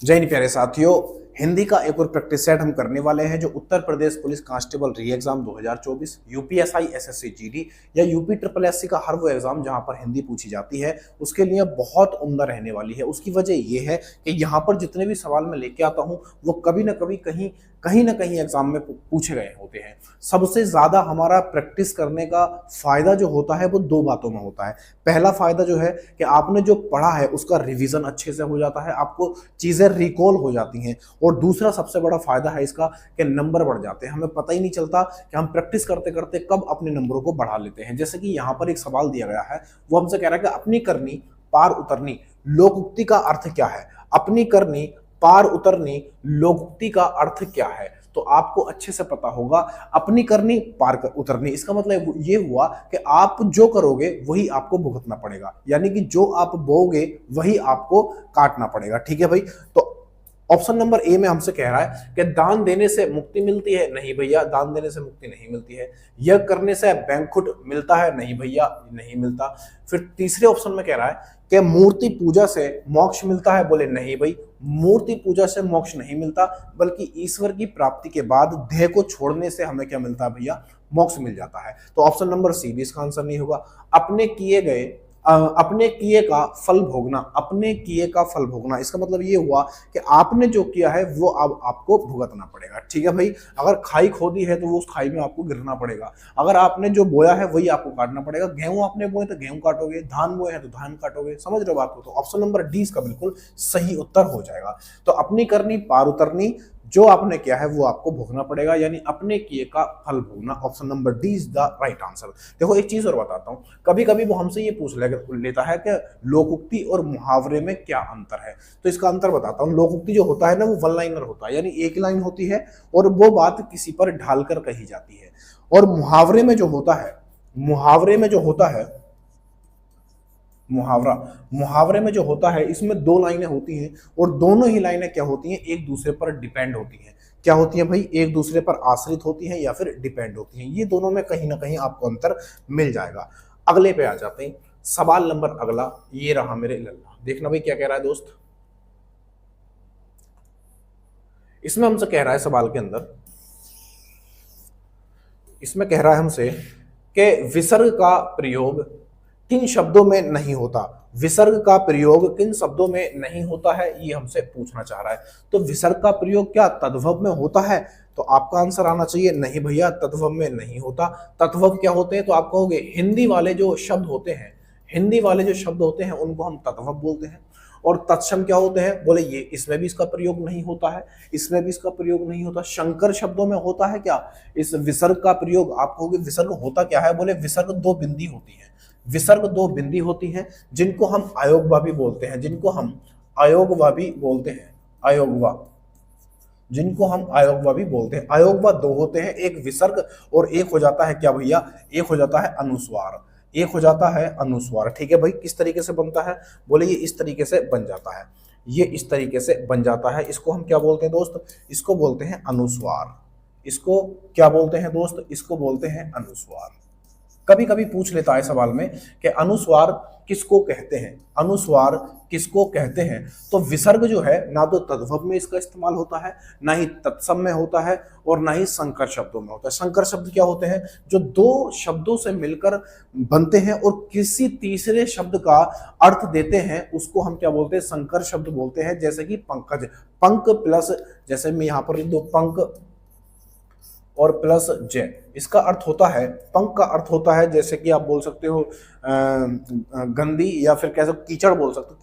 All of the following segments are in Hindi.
जय हिंद प्यारे साथियों। हिंदी का एक और प्रैक्टिस सेट हम करने वाले हैं जो Uttar Pradesh police constable re exam 2024, UPSI SSC GD या यूपी ट्रिपल एससी का हर वो एग्जाम जहां पर हिंदी पूछी जाती है उसके लिए बहुत उम्दा रहने वाली है। उसकी वजह यह है कि यहाँ पर जितने भी सवाल मैं लेके आता हूँ वो कभी ना कभी कहीं ना कहीं एग्जाम में पूछे गए होते हैं। सबसे ज्यादा हमारा प्रैक्टिस करने का फायदा जो होता है वो दो बातों में होता है। पहला फायदा जो है कि आपने जो पढ़ा है उसका रिवीजन अच्छे से हो जाता है, आपको चीजें रिकॉल हो जाती हैं। और दूसरा सबसे बड़ा फायदा है इसका कि नंबर बढ़ जाते हैं। हमें पता ही नहीं चलता कि हम प्रैक्टिस करते करते कब अपने नंबरों को बढ़ा लेते हैं। जैसे कि यहाँ पर एक सवाल दिया गया है, वो हमसे कह रहा है कि अपनी करनी पार उतरनी लोकोक्ति का अर्थ क्या है। अपनी करनी पार उतरनी लोकोक्ति का अर्थ क्या है, तो आपको अच्छे से पता होगा। अपनी करनी पार उतरनी इसका मतलब ये हुआ कि आप जो करोगे वही आपको भुगतना पड़ेगा, यानी कि जो आप बोओगे वही आपको काटना पड़ेगा। ठीक है भाई। तो ऑप्शन नंबर ए में हमसे कह रहा है कि दान देने से मुक्ति मिलती है। नहीं भैया, दान देने से मुक्ति नहीं मिलती है। यज्ञ करने से बैंकुट मिलता है। नहीं भैया, नहीं मिलता। फिर तीसरे ऑप्शन में कह रहा है कि मूर्ति पूजा से मोक्ष मिलता है। बोले नहीं भाई, मूर्ति पूजा से मोक्ष नहीं मिलता, बल्कि ईश्वर की प्राप्ति के बाद देह को छोड़ने से हमें क्या मिलता है भैया, मोक्ष मिल जाता है। तो ऑप्शन नंबर सी भी इसका आंसर नहीं होगा। अपने किए का फल भोगना। अपने किए का फल भोगना इसका मतलब ये हुआ कि आपने जो किया है वो अब आपको भुगतना पड़ेगा। ठीक है भाई। अगर खाई खोदी है तो वो उस खाई में आपको गिरना पड़ेगा। अगर आपने जो बोया है वही आपको काटना पड़ेगा। गेहूं आपने बोए तो गेहूं काटोगे, धान बोए हैं तो धान काटोगे। समझ रहे हो बात को। तो ऑप्शन नंबर डी इसका बिल्कुल सही उत्तर हो जाएगा। तो अपनी करनी पार उतरनी, जो आपने किया है वो आपको भोगना पड़ेगा, यानी अपने किए का फल भोगना। Option number D is the right answer. देखो एक चीज और बताता हूं, कभी कभी वो हमसे ये पूछ लेता है कि लोकोक्ति और मुहावरे में क्या अंतर है। तो इसका अंतर बताता हूं। लोकोक्ति जो होता है ना वो वन लाइनर होता है, यानी एक लाइन होती है और वो बात किसी पर ढालकर कही जाती है। और मुहावरे में जो होता है, मुहावरे में जो होता है इसमें दो लाइनें होती हैं और दोनों ही लाइनें क्या होती हैं, एक दूसरे पर डिपेंड होती हैं। क्या होती हैं भाई, एक दूसरे पर आश्रित होती हैं या फिर डिपेंड होती हैं। ये दोनों में कहीं ना कहीं आपको अंतर मिल जाएगा। अगले पे आ जाते हैं। सवाल नंबर अगला ये रहा मेरे लल्ला। देखना भाई क्या कह रहा है दोस्त। इसमें हमसे कह रहा है सवाल के अंदर, इसमें कह रहा है हमसे कि विसर्ग का प्रयोग किन शब्दों में नहीं होता। विसर्ग का प्रयोग किन शब्दों में नहीं होता है ये हमसे पूछना चाह रहा है। तो विसर्ग का प्रयोग क्या तद्भव में होता है, तो आपका आंसर आना चाहिए नहीं भैया, तद्भव में नहीं होता। तद्भव क्या होते हैं, तो आप कहोगे हिंदी वाले जो शब्द होते हैं उनको हम तद्भव बोलते हैं। और तत्सम क्या होते हैं, बोले ये इसमें भी इसका प्रयोग नहीं होता है, इसमें भी इसका प्रयोग नहीं होता। शंकर शब्दों में होता है क्या इस विसर्ग का प्रयोग। आप कहोगे विसर्ग होता क्या है, बोले विसर्ग दो बिंदी होती है। विसर्ग दो बिंदी होती हैं जिनको हम अयोगवा भी बोलते हैं, जिनको हम अयोगवा भी बोलते हैं। अयोगवा दो होते हैं, एक विसर्ग और एक हो जाता है क्या भैया, एक हो जाता है अनुस्वार। ठीक है भाई। किस तरीके से बनता है, बोले ये इस तरीके से बन जाता है। इसको हम क्या बोलते हैं दोस्त, इसको बोलते हैं अनुस्वार। इसको क्या बोलते हैं दोस्त, इसको बोलते हैं अनुस्वार। कभी कभी पूछ लेता है सवाल में कि अनुस्वार किसको कहते हैं। तो विसर्ग जो है ना तो तद्भव में इसका इस्तेमाल होता है, ना ही तत्सम में होता है, और ना ही संकर शब्दों में होता है। संकर शब्द क्या होते हैं, जो दो शब्दों से मिलकर बनते हैं और किसी तीसरे शब्द का अर्थ देते हैं, उसको हम क्या बोलते हैं, संकर शब्द बोलते हैं। जैसे कि पंकज, पंक प्लस, जैसे मैं यहां पर लिख दो पंक और प्लस जय, इसका अर्थ होता है, पंक का अर्थ होता है जैसे कि आप बोल सकते हो गंदी, या फिर कैसे कीचड़ बोल सकते हो,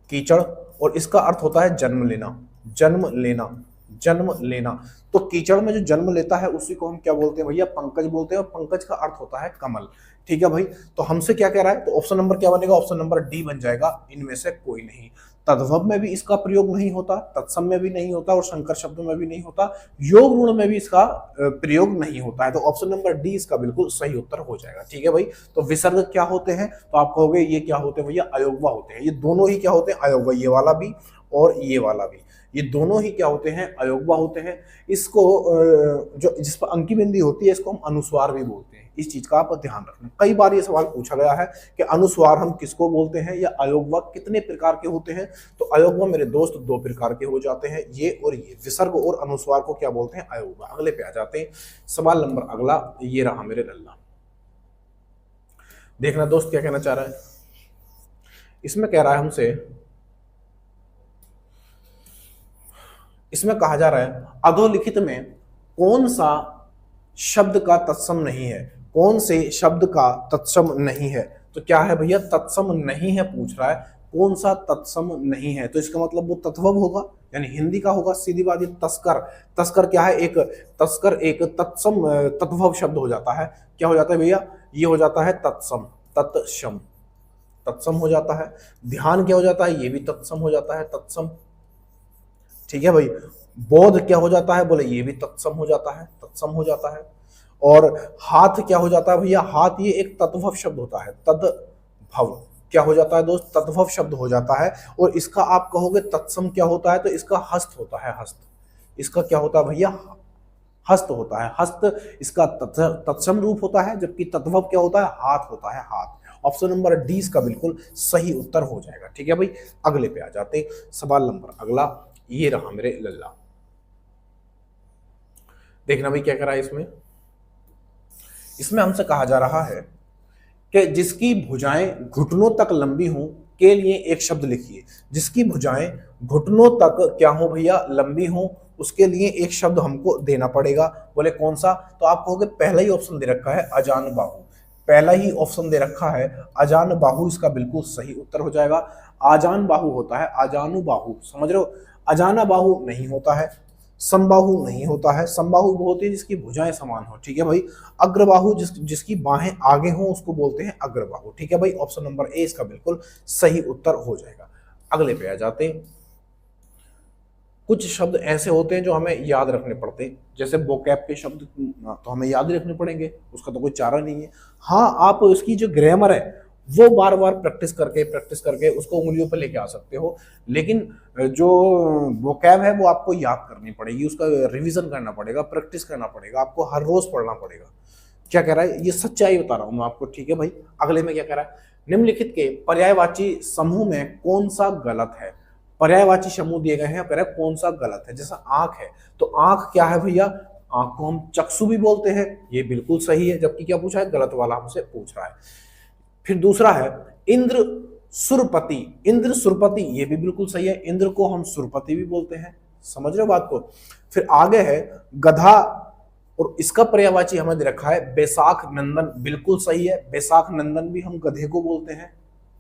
कीचड़। और इसका अर्थ होता है जन्म लेना। तो कीचड़ में जो जन्म लेता है उसी को हम क्या बोलते हैं भैया, पंकज बोलते हैं। और पंकज का अर्थ होता है कमल। ठीक है भाई। तो हमसे क्या कह रहा है, तो ऑप्शन नंबर क्या बनेगा, ऑप्शन नंबर डी बन जाएगा। इनमें से कोई नहीं। तद्भव में भी इसका प्रयोग नहीं होता, तत्सम में भी नहीं होता, और संकर शब्दों में भी नहीं होता, योग गुण में भी इसका प्रयोग नहीं होता है। तो ऑप्शन नंबर डी इसका बिल्कुल सही उत्तर हो जाएगा। ठीक है भाई। तो विसर्ग क्या होते हैं, तो आप कहोगे ये क्या होते हैं भैया, अयोगवा होते हैं। ये दोनों ही क्या होते हैं, अयोगवा, ये वाला भी और ये वाला भी, ये दोनों ही क्या होते हैं, अयोगवा होते हैं। इसको जो जिस पर अंकी बिंदी होती है इसको हम अनुस्वार भी बोलते हैं। इस चीज का आप ध्यान रखना। कई बार ये सवाल पूछा गया है कि अनुस्वार हम किसको बोलते हैं या अयोगवा कितने प्रकार के होते हैं। तो अयोगवा मेरे दोस्त दो प्रकार के हो जाते हैं, ये और ये। विसर्ग और अनुस्वार को क्या बोलते हैं? अयोगवा। अगले पे आ जाते हैं। सवाल नंबर अगला ये रहा मेरे लल्ला। देखना दोस्त क्या कहना चाह रहा है। इसमें कह रहा है हमसे, इसमें कहा जा रहा है अधोलिखित में कौन सा शब्द का तत्सम नहीं है? कौन से शब्द का तत्सम नहीं है? तो क्या है भैया? तत्सम नहीं है पूछ रहा है। कौन सा तत्सम नहीं है? तो इसका मतलब वो तत्वव होगा, यानी हिंदी का होगा। सीधी बात। ये तस्कर, तस्कर क्या है? एक तस्कर एक तत्सम तत्वव शब्द हो जाता है। क्या हो जाता है भैया? ये हो जाता है तत्सम, तत्सम, तत्सम हो जाता है। ध्यान क्या हो जाता है? ये भी तत्सम हो जाता है, तत्सम। ठीक है भाई। बोध क्या हो जाता है? बोले ये भी तत्सम हो जाता है, तत्सम हो जाता है। और हाथ क्या हो जाता है भैया? हाथ ये एक तद्भव शब्द होता है, तद्भव। क्या हो जाता है दोस्त? तद्भव शब्द हो जाता है। और इसका आप कहोगे तत्सम क्या होता है? तो इसका हस्त होता है, हस्त। इसका क्या होता है भैया? हस्त होता है। हस्त इसका तत्सम रूप होता है, जबकि तद्भव क्या होता है? हाथ होता है, हाथ। ऑप्शन नंबर डी इसका बिल्कुल सही उत्तर हो जाएगा। ठीक है भाई। अगले पे आ जाते। सवाल नंबर अगला ये रहा मेरे लल्ला। देखना भाई क्या करा है इसमें। इसमें हमसे कहा जा रहा है कि जिसकी भुजाएं घुटनों तक लंबी हों के लिए एक शब्द लिखिए। जिसकी भुजाएं घुटनों तक क्या हो भैया? लंबी हों, उसके लिए एक शब्द हमको देना पड़ेगा। बोले कौन सा? तो आप कहोगे पहला ही ऑप्शन दे रखा है अजान बाहु। पहला ही ऑप्शन दे रखा है अजान बाहु, इसका बिल्कुल सही उत्तर हो जाएगा। आजान बाहु होता है, आजानु बाहु, समझ रहे हो? अजाना बाहु नहीं होता है, समबाहु नहीं होता है। समबाहु वो होती है जिसकी भुजाएं समान हो। ठीक है भाई। अग्रबाहु जिसकी बाहें आगे हो उसको बोलते हैं अग्रबाहु। ठीक है भाई। ऑप्शन नंबर ए इसका बिल्कुल सही उत्तर हो जाएगा। अगले पे आ जाते हैं। कुछ शब्द ऐसे होते हैं जो हमें याद रखने पड़ते हैं, जैसे वोकैब के शब्द तो हमें याद ही रखने पड़ेंगे, उसका तो कोई चारा नहीं है। हाँ, आप उसकी जो ग्रामर है वो बार बार प्रैक्टिस करके उसको उंगलियों पर लेके आ सकते हो, लेकिन जो वोकैब है वो आपको याद करनी पड़ेगी, उसका रिवीजन करना पड़ेगा, प्रैक्टिस करना पड़ेगा, आपको हर रोज पढ़ना पड़ेगा। क्या कह रहा है? ये सच्चाई बता रहा हूं मैं आपको। ठीक है भाई। अगले में क्या कह रहा है? निम्नलिखित के पर्यायवाची समूह में कौन सा गलत है? पर्यायवाची समूह दिए गए हैं, कह रहा है कौन सा गलत है। जैसा आंख है, तो आंख क्या है भैया? आंख को हम चक्षु भी बोलते हैं, ये बिल्कुल सही है। जबकि क्या पूछा है? गलत वाला हमसे पूछ रहा है। फिर दूसरा है इंद्र सुरपति। इंद्र सुरपति ये भी बिल्कुल सही है। इंद्र को हम सुरपति भी बोलते हैं, समझ रहे हो बात को? फिर आगे है गधा, और इसका पर्यायवाची हमें दे रखा है बैसाख नंदन, बिल्कुल सही है। बैसाख नंदन भी हम गधे को बोलते हैं।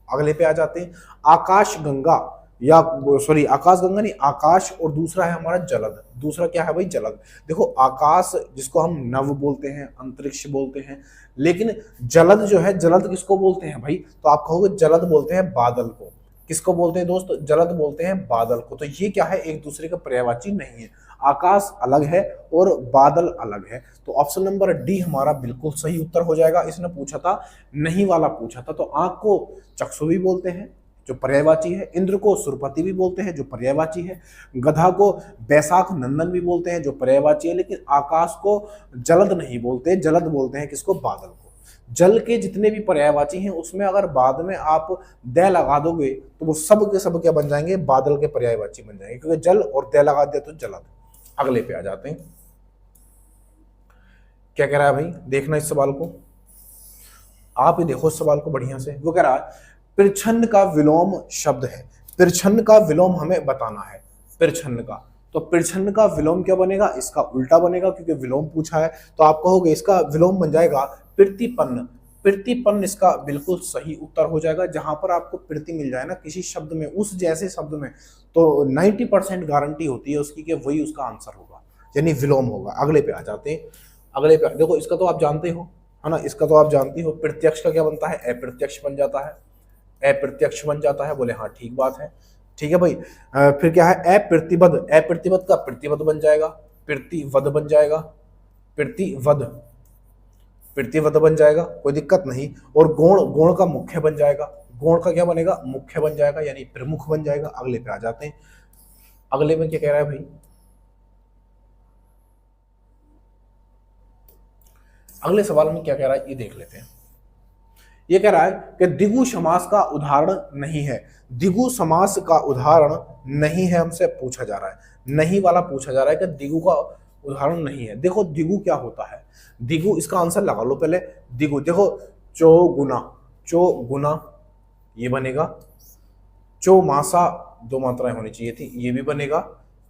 अगले पे आ जाते हैं। आकाश गंगा, या सॉरी आकाश गंगा नहीं, आकाश, और दूसरा है हमारा जलद। दूसरा क्या है भाई? जलद। देखो आकाश जिसको हम नभ बोलते हैं, अंतरिक्ष बोलते हैं, लेकिन जलद जो है, जलद किसको बोलते हैं भाई? तो आप कहोगे जलद बोलते हैं बादल को। किसको बोलते हैं दोस्त? जलद बोलते हैं बादल को। तो ये क्या है? एक दूसरे का पर्यायवाची नहीं है। आकाश अलग है और बादल अलग है। तो ऑप्शन नंबर डी हमारा बिल्कुल सही उत्तर हो जाएगा। इसने पूछा था, नहीं वाला पूछा था। तो आंख को चक्षु भी बोलते हैं जो पर्यायवाची है, इंद्र को सुरपति भी बोलते हैं जो पर्यायवाची है, गधा को बैसाख नंदन भी बोलते हैं जो पर्यायवाची है, लेकिन आकाश को जलद नहीं बोलते, जलद बोलते हैं किसको? बादल को। जल के जितने भी पर्यायवाची हैं उसमें अगर बाद में आप द लगा दोगे तो वो सब के सब क्या बन जाएंगे? बादल के पर्यायवाची बन जाएंगे, क्योंकि जल और द लगा दिया तो जलद। अगले पे आ जाते हैं। क्या कह रहा है भाई? देखना इस सवाल को, आप ही देखो इस सवाल को बढ़िया से। वो कह रहा है प्रच्छन्न का विलोम शब्द है। प्रच्छन्न का विलोम हमें बताना है। प्रच्छन्न का, तो प्रच्छन्न का विलोम क्या बनेगा? इसका उल्टा बनेगा, क्योंकि विलोम पूछा है। तो आप कहोगे इसका विलोम बन जाएगा प्रीतिपन्न। प्रीतिपन्न इसका बिल्कुल सही उत्तर हो जाएगा। जहां पर आपको प्रीति मिल जाए ना किसी शब्द में, उस जैसे शब्द में, तो 90% गारंटी होती है उसकी कि वही उसका आंसर होगा, यानी विलोम होगा। अगले पे आ जाते हैं। अगले पे देखो, इसका तो आप जानते हो, है ना? इसका तो आप जानते हो। प्रत्यक्ष का क्या बनता है? अप्रत्यक्ष बन जाता है। अप्रत्यक्ष बन जाता है। बोले हाँ ठीक बात है। ठीक है भाई। फिर क्या है? अप्रतिबद्ध। अप्रतिबद्ध का प्रतिबद्ध बन जाएगा, प्रतिवद्ध बन जाएगा, प्रतिवद्ध, प्रतिवद्ध बन जाएगा, कोई दिक्कत नहीं। और गौण, गौण का मुख्य बन जाएगा। गौण का क्या बनेगा? मुख्य बन जाएगा, यानी प्रमुख बन जाएगा। अगले पे आ जाते हैं। अगले में क्या कह रहा है भाई? अगले सवाल में क्या कह रहा है ये देख लेते हैं। ये कह रहा है कि द्विगु समास का उदाहरण नहीं है। द्विगु समास का उदाहरण नहीं है हमसे पूछा जा रहा है, नहीं वाला पूछा जा रहा है कि द्विगु का उदाहरण नहीं है। देखो द्विगु क्या होता है, द्विगु इसका आंसर लगा लो पहले। द्विगु देखो चौगुना ये बनेगा, चौमासा दो मात्राएं होनी चाहिए थी ये भी बनेगा,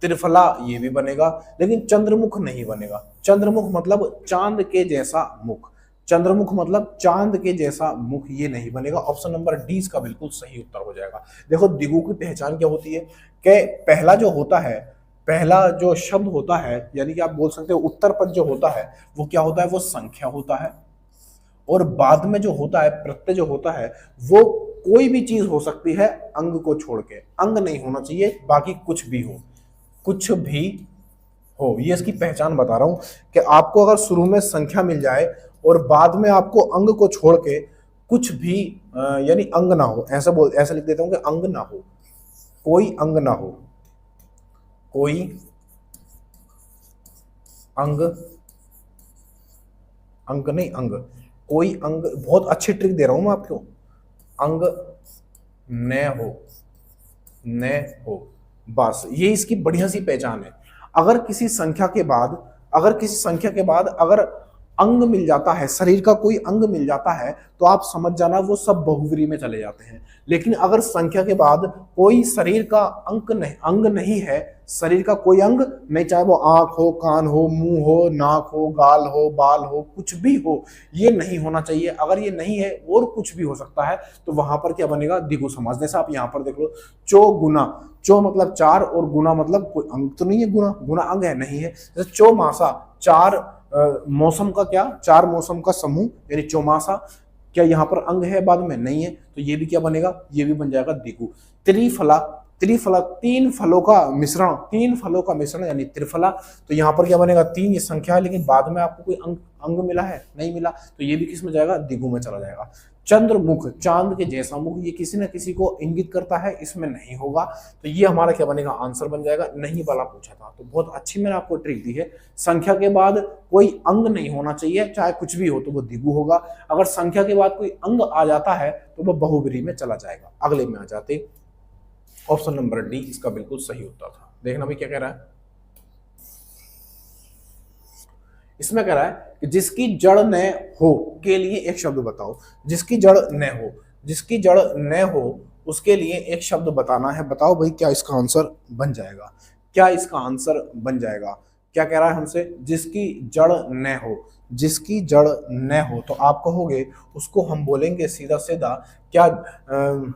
त्रिफला ये भी बनेगा, लेकिन चंद्रमुख नहीं बनेगा। चंद्रमुख मतलब चांद के जैसा मुख, चंद्रमुख मतलब चांद के जैसा मुख, ये नहीं बनेगा। ऑप्शन नंबर डी इसका बिल्कुल सही उत्तर हो जाएगा। देखो द्विगु की पहचान क्या होती है कि पहला जो होता है, पहला जो शब्द होता है, यानी कि आप बोल सकते हो उत्तर पद जो होता है वो क्या होता है, वो संख्या होता है, और बाद में जो होता है प्रत्यय जो होता है वो कोई भी चीज हो सकती है अंग को छोड़ के, अंग नहीं होना चाहिए, बाकी कुछ भी हो, कुछ भी हो। ये इसकी पहचान बता रहा हूं कि आपको अगर शुरू में संख्या मिल जाए और बाद में आपको अंग को छोड़ के कुछ भी यानी अंग ना हो, ऐसा लिख देता हूं कि अंग ना हो, कोई अंग ना हो, कोई अंग, अंग नहीं अंग, कोई अंग, बहुत अच्छी ट्रिक दे रहा हूं मैं आपको, अंग न हो, बस ये इसकी बढ़िया सी पहचान है। अगर किसी संख्या के बाद, अगर अंग मिल जाता है, शरीर का कोई अंग मिल जाता है, तो आप समझ जाना वो सब बहुव्रीहि में चले जाते हैं। लेकिन अगर संख्या के बाद कोई शरीर का अंग नहीं है, शरीर का कोई अंग नहीं, चाहे वो आंख हो, कान हो, मुंह हो, नाक हो, गाल हो, बाल हो, कुछ भी हो, ये नहीं होना चाहिए। अगर ये नहीं है और कुछ भी हो सकता है तो वहां पर क्या बनेगा, द्विगु समास। जैसे आप यहां पर देख लो, चौगुना, चौ मतलब चार और गुना मतलब कोई अंग तो नहीं है, गुना अंग है नहीं है। जैसे चौमासा, चार मौसम का क्या, चार मौसम का समूह यानी चौमासा, क्या यहाँ पर अंग है, बाद में नहीं है, तो ये भी क्या बनेगा, ये भी बन जाएगा द्विगु। त्रिफला, तीन फलों का मिश्रण यानी त्रिफला, तो यहाँ पर क्या बनेगा, तीन ये संख्या है, लेकिन बाद में आपको कोई अंग मिला है, नहीं मिला, तो ये भी किस में जाएगा, द्विगु में चला जाएगा। चंद्रमुख, चांद के जैसा मुख, ये किसी न किसी को इंगित करता है, इसमें नहीं होगा, तो ये हमारा क्या बनेगा, आंसर बन जाएगा। नहीं वाला पूछा था, तो बहुत अच्छी मैंने आपको ट्रिक दी है। संख्या के बाद कोई अंग नहीं होना चाहिए, चाहे कुछ भी हो तो वो द्विगु होगा। अगर संख्या के बाद कोई अंग आ जाता है तो वो बहुव्रीहि में चला जाएगा। अगले में आ जाते, ऑप्शन नंबर डी इसका बिल्कुल सही उत्तर था। देखना भाई क्या कह रहा है, इसमें कह रहा है कि जिसकी जड़ न हो के लिए एक शब्द बताओ। जिसकी जड़ न हो उसके लिए एक शब्द बताना है। बताओ भाई क्या इसका आंसर बन जाएगा, क्या कह रहा है हमसे, जिसकी जड़ न हो, तो आप कहोगे उसको हम बोलेंगे सीधा सीधा क्या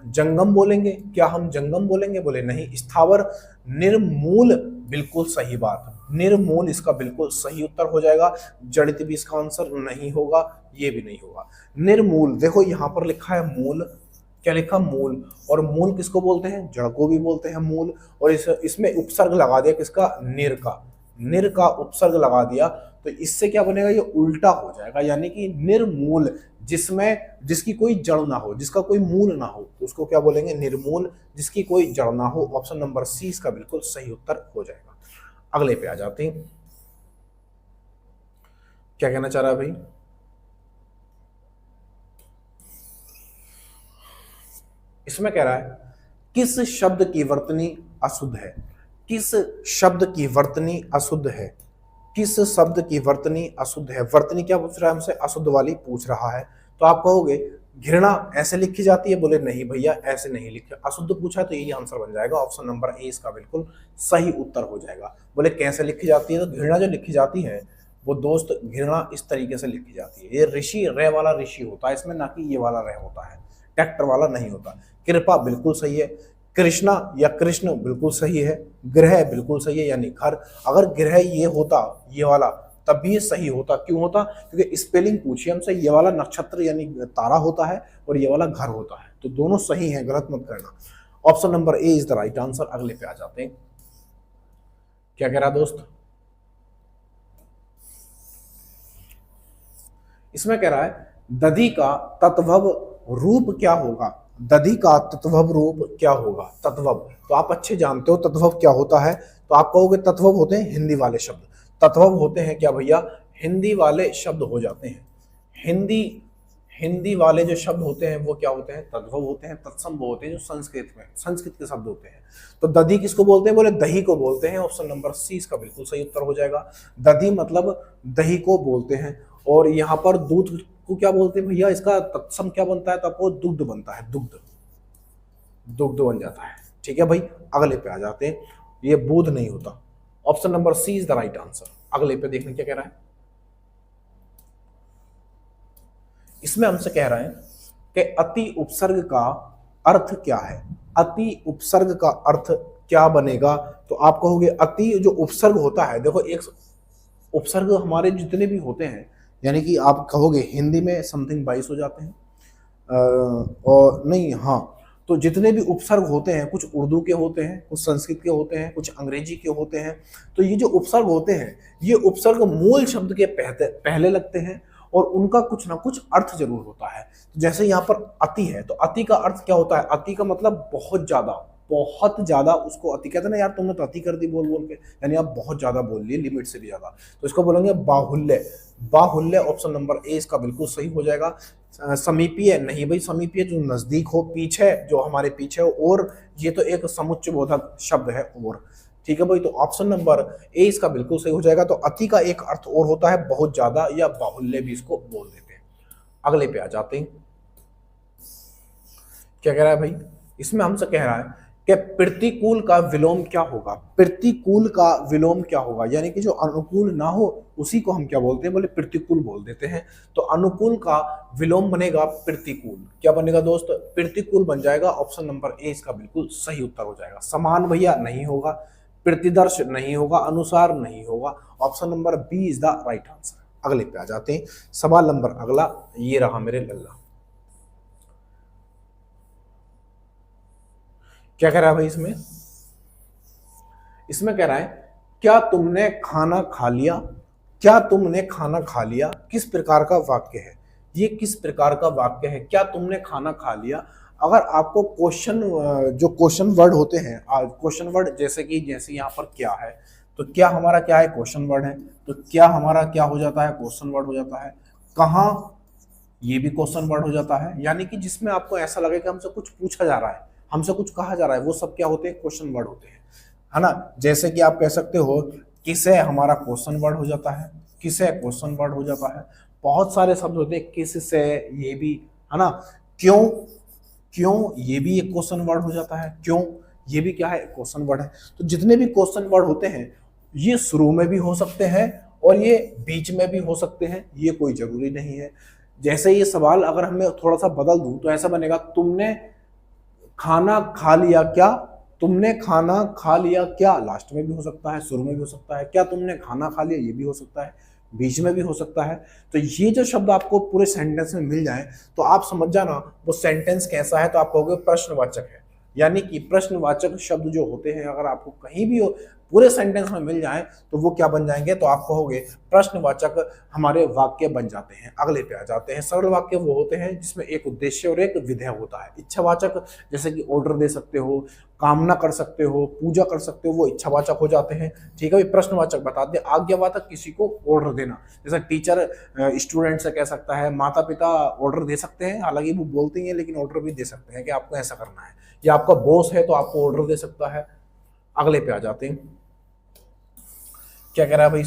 जंगम बोलेंगे, बोले नहीं, स्थावर निर्मूल, बिल्कुल सही बात, निर्मूल इसका बिल्कुल सही उत्तर हो जाएगा। जड़ित भी इसका आंसर नहीं होगा, ये भी नहीं होगा। निर्मूल, देखो यहां पर लिखा है मूल, क्या लिखा, मूल, और मूल किसको बोलते हैं, जड़ को भी बोलते हैं मूल, और इसमें उपसर्ग लगा दिया किसका, निर का उपसर्ग लगा दिया, तो इससे क्या बनेगा, ये उल्टा हो जाएगा, यानी कि निर्मूल, जिसकी कोई जड़ ना हो, जिसका कोई मूल ना हो, तो उसको क्या बोलेंगे, निर्मूल, जिसकी कोई जड़ ना हो। ऑप्शन नंबर सी इसका बिल्कुल सही उत्तर हो जाएगा। अगले पे आ जाते हैं, क्या कहना चाह रहा है भाई, इसमें कह रहा है किस शब्द की वर्तनी अशुद्ध है, वर्तनी क्या पूछ रहा है हमसे, अशुद्ध वाली पूछ रहा है। तो आप कहोगे घृणा ऐसे लिखी जाती है, बोले नहीं भैया ऐसे नहीं लिखे, अशुद्ध पूछा तो यही आंसर बन जाएगा। ऑप्शन नंबर ए इसका बिल्कुल सही उत्तर हो जाएगा। बोले कैसे लिखी जाती है, तो घृणा जो लिखी जाती है वो दोस्त, घृणा इस तरीके से लिखी जाती है। ये ऋषि, रे वाला ऋषि होता है इसमें, ना कि ये वाला रे होता है, ट्रैक्टर वाला नहीं होता। कृपा बिल्कुल सही है, कृष्णा या कृष्ण बिल्कुल सही है, गृह बिल्कुल सही है यानी घर। अगर गृह ये होता, ये वाला, तब भी ये सही होता। क्यों होता, क्योंकि स्पेलिंग पूछी हमसे, ये वाला नक्षत्र यानी तारा होता है और ये वाला घर होता है, तो दोनों सही हैं, गलत मत करना। Option number A is the right answer. अगले पे आ जाते हैं, क्या कह रहा दोस्त, इसमें कह रहा है दधि का तत्भव रूप क्या होगा, तत्भव, तो आप अच्छे जानते हो तत्भव क्या होता है, तो आप कहोगे तत्भव होते हैं हिंदी वाले शब्द, तत्भव होते हैं क्या भैया, हिंदी वाले शब्द हो जाते हैं। हिंदी वाले जो शब्द होते हैं वो क्या होते हैं, तद्भव होते हैं, तत्सम वो होते हैं जो संस्कृत के शब्द होते हैं। तो दधी किसको बोलते हैं, बोले दही को बोलते हैं। ऑप्शन नंबर सी इसका बिल्कुल सही उत्तर हो जाएगा। दधी मतलब दही को बोलते हैं। और यहाँ पर दूध को क्या बोलते हैं भैया, इसका तत्सम क्या बनता है, तो आपको दुग्ध बनता है, दुग्ध बन जाता है। ठीक है भाई, अगले पे आ जाते हैं। ये बोध नहीं होता। Option number C is the right answer. अगले पे देखने क्या कह रहा है। इसमें हमसे कह रहे हैं कि अति उपसर्ग का अर्थ क्या है। अति उपसर्ग का अर्थ क्या बनेगा, तो आप कहोगे अति जो उपसर्ग होता है, देखो एक उपसर्ग हमारे जितने भी होते हैं, यानी कि आप कहोगे हिंदी में समथिंग 22 हो जाते हैं और नहीं, हाँ, तो जितने भी उपसर्ग होते हैं, कुछ उर्दू के होते हैं, कुछ संस्कृत के होते हैं, कुछ अंग्रेजी के होते हैं। तो ये जो उपसर्ग होते हैं, ये उपसर्ग मूल शब्द के पहले लगते हैं और उनका कुछ ना कुछ अर्थ जरूर होता है। जैसे यहाँ पर अति है, तो अति का अर्थ क्या होता है, अति का मतलब बहुत ज्यादा, उसको अति कहते हैं ना, यार तुमने तो अति कर दी बोल बोल के, यानी आप बहुत ज्यादा बोल लिए, लिमिट से भी ज्यादा, तो इसको बोलेंगे बाहुल्य। ऑप्शन नंबर ए इसका बिल्कुल सही हो जाएगा। समीपीय नहीं भाई, समीपीय जो नजदीक हो, पीछे जो हमारे पीछे हो, और ये तो एक समुच्चय बोधक शब्द है, और ठीक है भाई, तो ऑप्शन नंबर ए इसका बिल्कुल सही हो जाएगा। तो अति का एक अर्थ और होता है बहुत ज्यादा, या बाहुल्य भी इसको बोल देते हैं। अगले पे आ जाते हैं। क्या कह रहा है भाई, इसमें हमसे कह रहा है कि प्रतिकूल का विलोम क्या होगा। प्रतिकूल का विलोम क्या होगा, यानी कि जो अनुकूल ना हो उसी को हम क्या बोलते हैं, बोले प्रतिकूल बोल देते हैं। तो अनुकूल का विलोम बनेगा प्रतिकूल। क्या बनेगा दोस्त, प्रतिकूल बन जाएगा। ऑप्शन नंबर ए इसका बिल्कुल सही उत्तर हो जाएगा। समान भैया नहीं होगा, प्रतिदर्श नहीं होगा, अनुसार नहीं होगा। Option number B is the right answer. अगले पे आ जाते हैं। सवाल नंबर अगला ये रहा मेरे लल्ला। क्या कह रहा है भाई इसमें कह रहा है क्या तुमने खाना खा लिया, क्या तुमने खाना खा लिया, किस प्रकार का वाक्य है ये, किस प्रकार का वाक्य है, क्या तुमने खाना खा लिया। अगर आपको जो क्वेश्चन वर्ड होते हैं, क्वेश्चन वर्ड जैसे यहाँ पर क्या है, तो क्या हमारा क्या है, क्वेश्चन वर्ड है, तो क्या हमारा क्या हो जाता है, क्वेश्चन वर्ड हो जाता है। कहाँ, ये भी क्वेश्चन वर्ड हो जाता है, यानी कि जिसमें आपको ऐसा लगे कि हमसे कुछ पूछा जा रहा है, हमसे कुछ कहा जा रहा है, वो सब क्या होते हैं, क्वेश्चन वर्ड होते हैं, है ना। जैसे कि आप कह सकते हो किसे, हमारा क्वेश्चन वर्ड हो जाता है, किसे क्वेश्चन वर्ड हो जाता है। बहुत सारे शब्द होते हैं, किस से, ये भी, है ना। क्यों ये भी एक क्वेश्चन वर्ड हो जाता है, क्यों ये भी क्या है, क्वेश्चन वर्ड है। तो जितने भी क्वेश्चन वर्ड होते हैं, ये शुरू में भी हो सकते हैं और ये बीच में भी हो सकते हैं, ये कोई जरूरी नहीं है। जैसे ये सवाल अगर हमें थोड़ा सा बदल दूं तो ऐसा बनेगा, तुमने खाना खा लिया क्या, तुमने खाना खा लिया क्या, लास्ट में भी हो सकता है, शुरू में भी हो सकता है। क्या तुमने खाना खा लिया, ये भी हो सकता है, बीच में भी हो सकता है। तो ये जो शब्द आपको पूरे सेंटेंस में मिल जाए तो आप समझ जाना वो सेंटेंस कैसा है, तो आप कहोगे प्रश्नवाचक है। यानी कि प्रश्नवाचक शब्द जो होते हैं अगर आपको कहीं भी पूरे सेंटेंस में मिल जाए तो वो क्या बन जाएंगे, तो आप कहोगे प्रश्नवाचक हमारे वाक्य बन जाते हैं। अगले पे आ जाते हैं। सरल वाक्य वो होते हैं जिसमें एक उद्देश्य और एक विधेय होता है। इच्छावाचक जैसे कि ऑर्डर दे सकते हो, कामना कर सकते हो, पूजा कर सकते हो, वो इच्छावाचक हो जाते हैं। ठीक है भाई। प्रश्नवाचक बता दे, आज्ञावाचक किसी को ऑर्डर देना, जैसे टीचर स्टूडेंट से कह सकता है, माता पिता ऑर्डर दे सकते हैं, हालांकि वो बोलते ही हैं लेकिन ऑर्डर भी दे सकते हैं कि आपको ऐसा करना है, या आपका बॉस है तो आपको ऑर्डर दे सकता है। अगले पे आ जाते हैं। क्या कह रहा है भाई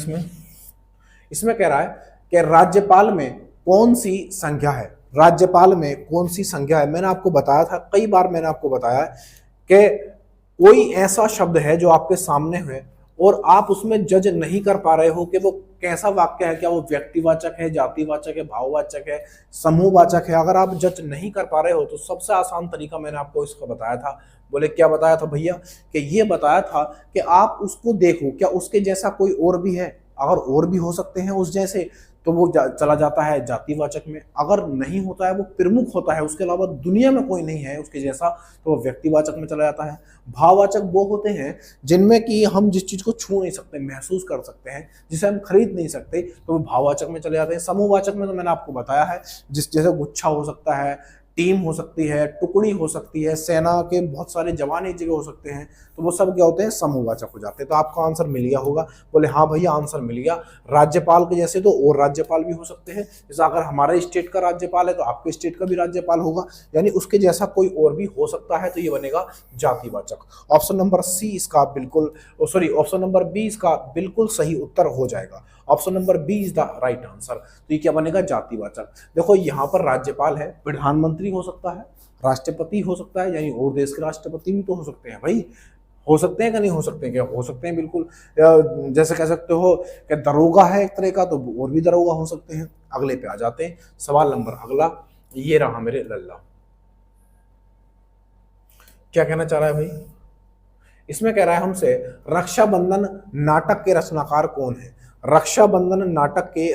इसमें कह रहा है कि राज्यपाल में कौन सी संज्ञा है, राज्यपाल में कौन सी संज्ञा है। मैंने आपको बताया था, कई बार मैंने आपको बताया कि कोई ऐसा शब्द है जो आपके सामने है और आप उसमें जज नहीं कर पा रहे हो कि वो कैसा वाक्य है, क्या वो व्यक्तिवाचक है, जातिवाचक है, भाववाचक है, समूहवाचक है। अगर आप जज नहीं कर पा रहे हो तो सबसे आसान तरीका मैंने आपको इसका बताया था। बोले क्या बताया था भैया, कि ये बताया था कि आप उसको देखो क्या उसके जैसा कोई और भी है। अगर और भी हो सकते हैं उस जैसे तो वो चला जाता है जातिवाचक में। अगर नहीं होता है, वो प्रमुख होता है, उसके अलावा दुनिया में कोई नहीं है उसके जैसा, तो वो व्यक्तिवाचक में चला जाता है। भाववाचक वो होते हैं जिनमें कि हम जिस चीज को छू नहीं सकते, महसूस कर सकते हैं, जिसे हम खरीद नहीं सकते, तो वो भाववाचक में चले जाते हैं। समूहवाचक में तो मैंने आपको बताया है, जैसे गुच्छा हो सकता है, टीम हो सकती है, टुकड़ी हो सकती है, सेना के बहुत सारे जवान एक जगह हो सकते हैं, तो वो सब क्या होते हैं, समूहवाचक हो जाते हैं। तो आपका आंसर मिल गया होगा। बोले हाँ भैया आंसर मिल गया। राज्यपाल के जैसे तो और राज्यपाल भी हो सकते हैं, जैसे अगर हमारे स्टेट का राज्यपाल है तो आपके स्टेट का भी राज्यपाल होगा, यानी उसके जैसा कोई और भी हो सकता है, तो ये बनेगा जातिवाचक। ऑप्शन नंबर सी इसका बिल्कुल, सॉरी ऑप्शन नंबर बी इसका बिल्कुल सही उत्तर हो जाएगा। Option number B is the right answer. तो ये क्या बनेगा, जातिवाचक। देखो यहाँ पर राज्यपाल है, प्रधानमंत्री हो सकता है, राष्ट्रपति हो सकता है, यानी और देश के राष्ट्रपति भी तो हो सकते हैं भाई, हो सकते हैं कि नहीं हो सकते हैं, क्या हो सकते हैं बिल्कुल। जैसे कह सकते हो कि दरोगा है एक तरह का, तो और भी दरोगा हो सकते हैं। अगले पे आ जाते हैं, सवाल नंबर अगला ये रहा मेरे लल्ला। क्या कहना चाह रहा है भाई, इसमें कह रहा है हमसे रक्षाबंधन नाटक के रचनाकार कौन है। रक्षाबंधन नाटक के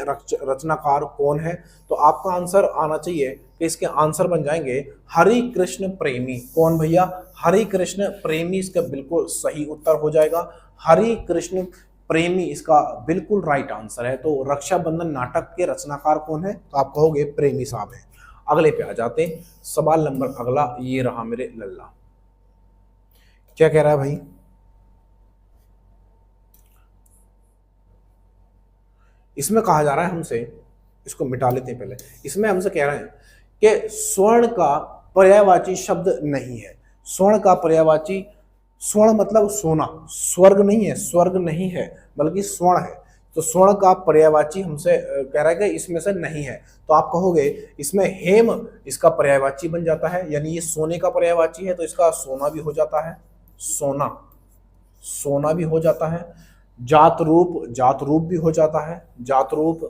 रचनाकार कौन है, तो आपका आंसर आना चाहिए कि इसके आंसर बन जाएंगे हरि कृष्ण प्रेमी। कौन भैया, हरि कृष्ण प्रेमी इसका बिल्कुल सही उत्तर हो जाएगा। हरि कृष्ण प्रेमी इसका बिल्कुल राइट आंसर है। तो रक्षाबंधन नाटक के रचनाकार कौन है, तो आप कहोगे प्रेमी साहब हैं। अगले पे आ जाते हैं, सवाल नंबर अगला ये रहा मेरे लल्ला। क्या कह रहा है भाई, इसमें कहा जा रहा है हमसे, इसको मिटा लेते हैं पहले। इसमें हमसे कह रहे हैं कि स्वर्ण का पर्यायवाची शब्द नहीं है। स्वर्ण का पर्यायवाची, स्वर्ण मतलब सोना, स्वर्ग नहीं है, स्वर्ग नहीं है बल्कि स्वर्ण है। तो स्वर्ण का पर्यायवाची हमसे कह रहा है कि इसमें से नहीं है, तो आप कहोगे इसमें हेम इसका पर्यायवाची बन जाता है, यानी ये सोने का पर्यायवाची है, तो इसका सोना भी हो जाता है, सोना, सोना भी हो जाता है। जात रूप, जात रूप भी हो जाता है, जात रूप,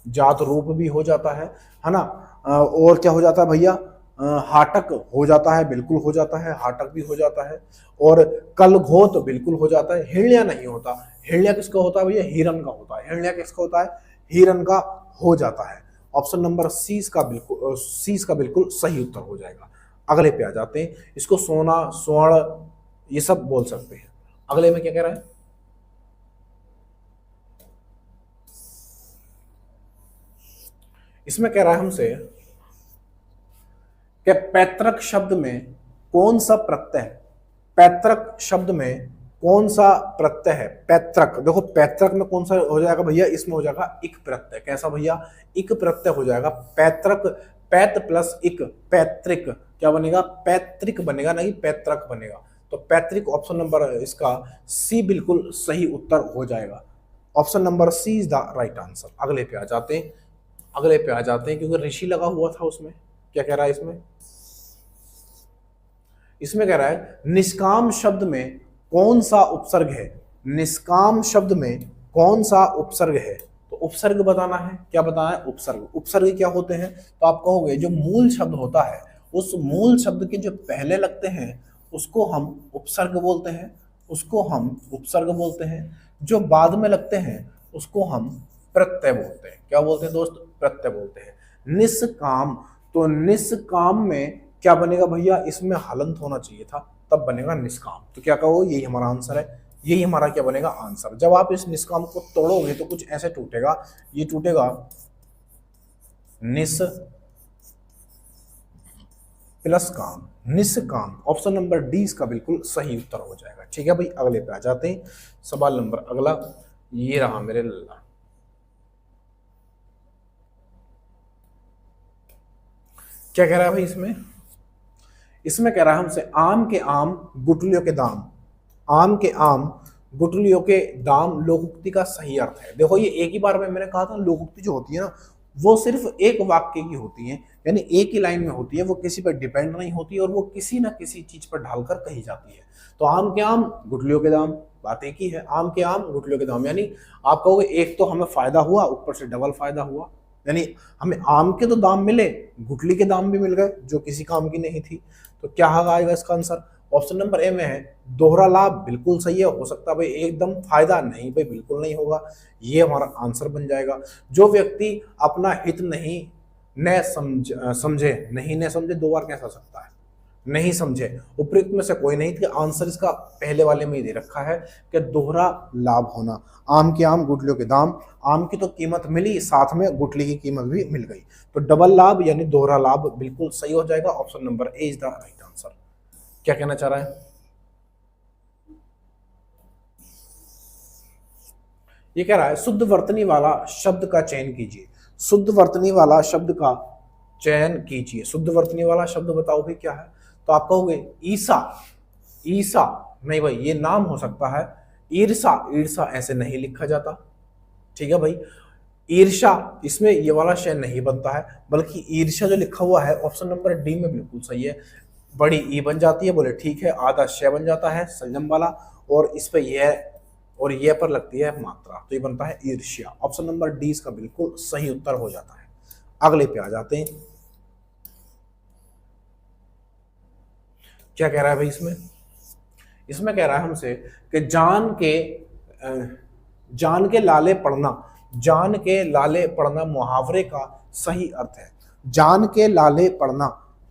जात रूप भी हो जाता है ना। और क्या हो जाता है भैया, हाटक हो जाता है, बिल्कुल हो जाता है, हाटक भी हो जाता है। और कलघोत बिल्कुल हो जाता है। हिरण्या नहीं होता, हिरण्या किसका होता है भैया, हिरन का होता है। हिरण्या किसका होता है, हिरन का हो जाता है। ऑप्शन नंबर सी का बिल्कुल, सी का बिल्कुल सही उत्तर हो जाएगा। अगले पे आ जाते हैं, इसको सोना, स्वर्ण ये सब बोल सकते हैं। अगले में क्या कह रहा है, इसमें कह रहा है हमसे कि पैतृक शब्द में कौन सा प्रत्यय है। पैतृक शब्द में कौन सा प्रत्यय है, पैतृक। देखो पैतृक में कौन सा हो जाएगा भैया, इसमें हो जाएगा इक प्रत्यय। कैसा भैया, इक प्रत्यय हो जाएगा। पैतृक, पैत प्लस इक, पैतृक क्या बनेगा, पैतृक बनेगा, नहीं पैतृक बनेगा। तो पैतृक ऑप्शन नंबर इसका सी बिल्कुल सही उत्तर हो जाएगा। Option number C is the right answer. अगले पे आ जाते हैं, अगले पे आ जाते हैं, क्योंकि ऋषि लगा हुआ था उसमें। क्या कह रहा है इसमें, इसमें कह रहा है निष्काम शब्द में कौन सा उपसर्ग है। निष्काम शब्द में कौन सा उपसर्ग है, तो उपसर्ग बताना है। क्या बताना है, उपसर्ग। उपसर्ग क्या होते हैं, तो आप कहोगे जो मूल शब्द होता है, उस मूल शब्द के जो पहले लगते हैं उसको हम उपसर्ग बोलते हैं, उसको हम उपसर्ग बोलते हैं। जो बाद में लगते हैं उसको हम प्रत्यय बोलते हैं। क्या बोलते हैं दोस्त, प्रत्यय बोलते हैं। निष्काम, तो निष्काम में क्या बनेगा भैया, इसमें हलंत होना चाहिए था, तब बनेगा निष्काम। तो क्या कहो, यही हमारा आंसर है, यही हमारा क्या बनेगा आंसर। जब आप इस निष्काम को तोड़ोगे तो कुछ ऐसे टूटेगा, ये टूटेगा निस प्लस काम, निष्काम। ऑप्शन नंबर डी इसका बिल्कुल सही उत्तर हो जाएगा। ठीक है भाई, अगले पे आ जाते हैं, सवाल नंबर अगला ये रहा मेरे लल्ला। क्या कह रहा है भाई इसमें, इसमें कह रहा है हमसे आम के आम गुठलियों के दाम। आम के आम गुठलियों के दाम लोकोक्ति का सही अर्थ है। देखो ये एक ही बार में मैंने कहा था, लोकोक्ति जो होती है ना वो सिर्फ एक वाक्य की होती है, यानी एक ही लाइन में होती है, वो किसी पर डिपेंड नहीं होती और वो किसी ना किसी चीज पर ढालकर कही जाती है। तो आम के आम गुठलियों के दाम, बात एक ही है, आम के आम गुठलियों के दाम। यानी आप कहोगे एक तो हमें फायदा हुआ, ऊपर से डबल फायदा हुआ, यानी हमें आम के तो दाम मिले, गुठली के दाम भी मिल गए जो किसी काम की नहीं थी। तो क्या आएगा इसका आंसर, ऑप्शन नंबर ए में है दोहरा लाभ। बिल्कुल सही है, हो सकता है भाई एकदम फायदा, नहीं भाई बिल्कुल नहीं होगा, ये हमारा आंसर बन जाएगा। जो व्यक्ति अपना हित नहीं न समझे, नहीं न समझे, दो बार कैसा सकता है, नहीं समझे। उपयुक्त में से कोई नहीं थी। आंसर इसका पहले वाले में ही दे रखा है कि दोहरा लाभ होना। आम के आम गुठलियों के दाम, आम की तो कीमत मिली, साथ में गुठली की कीमत भी मिल गई, तो डबल लाभ यानी दोहरा लाभ बिल्कुल सही हो जाएगा। Option number A is the right answer. क्या कहना चाह रहा है? ये कह रहा है शुद्ध वर्तनी वाला शब्द का चयन कीजिए। शुद्ध वर्तनी वाला शब्द का चयन कीजिए। शुद्ध वर्तनी वाला शब्द बताओ भी क्या है? तो आप कहोगे ईसा। ईसा नहीं भाई, ये नाम हो सकता है। ईर्षा, ईर्षा ऐसे नहीं लिखा जाता। ठीक है भाई, ईर्षा इसमें ये वाला शय नहीं बनता है, बल्कि ईर्षा जो लिखा हुआ है ऑप्शन नंबर डी में बिल्कुल सही है। बड़ी ई बन जाती है, बोले ठीक है। आधा शय बन जाता है संयम वाला, और इस पे यह और ये पर लगती है मात्रा, तो ये बनता है ईर्ष्या। ऑप्शन नंबर डी इसका बिल्कुल सही उत्तर हो जाता है। अगले पे आ जाते हैं। क्या कह रहा है भाई इसमें? इसमें कह रहा है हमसे कि जान के लाले पड़ना, जान के लाले पड़ना मुहावरे का सही अर्थ है। जान के लाले पड़ना,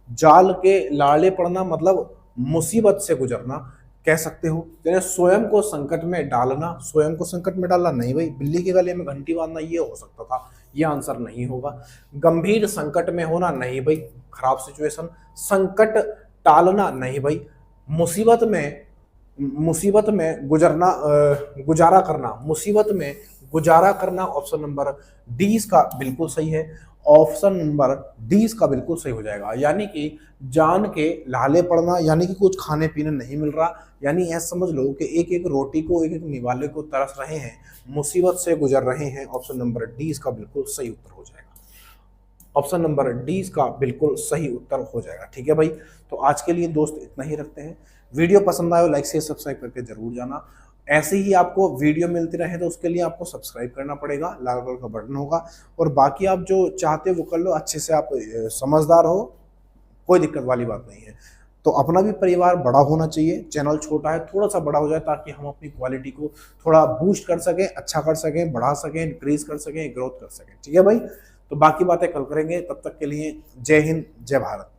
जाल के लाले पड़ना मतलब मुसीबत से गुजरना कह सकते हो। यानी स्वयं को संकट में डालना। स्वयं को संकट में डालना नहीं भाई, बिल्ली के गले में घंटी बांधना ये हो सकता था, ये आंसर नहीं होगा। गंभीर संकट में होना नहीं भाई, खराब सिचुएशन। संकट टालना नहीं भाई, मुसीबत में गुजारा करना, मुसीबत में गुजारा करना। ऑप्शन नंबर डी इसका बिल्कुल सही है। ऑप्शन नंबर डी इसका बिल्कुल सही हो जाएगा। यानी कि जान के लाले पड़ना यानी कि कुछ खाने पीने नहीं मिल रहा, यानी ऐसा समझ लो कि एक एक रोटी को, एक एक निवाले को तरस रहे हैं, मुसीबत से गुजर रहे हैं। ऑप्शन नंबर डी इसका बिल्कुल सही उत्तर हो जाएगा। ऑप्शन नंबर डी इसका बिल्कुल सही उत्तर हो जाएगा। ठीक है भाई, तो आज के लिए दोस्त इतना ही रखते हैं। वीडियो पसंद आए लाइक शेयर सब्सक्राइब करके जरूर जाना। ऐसे ही आपको वीडियो मिलती रहे तो उसके लिए आपको सब्सक्राइब करना पड़ेगा, लाल कलर का बटन होगा। और बाकी आप जो चाहते हो वो कर लो, अच्छे से आप समझदार हो, कोई दिक्कत वाली बात नहीं है। तो अपना भी परिवार बड़ा होना चाहिए, चैनल छोटा है, थोड़ा सा बड़ा हो जाए ताकि हम अपनी क्वालिटी को थोड़ा बूस्ट कर सकें, अच्छा कर सकें, बढ़ा सकें, इंक्रीज कर सकें, ग्रोथ कर सकें। ठीक है भाई, तो बाकी बातें कल करेंगे। तब तक के लिए जय हिंद, जय भारत।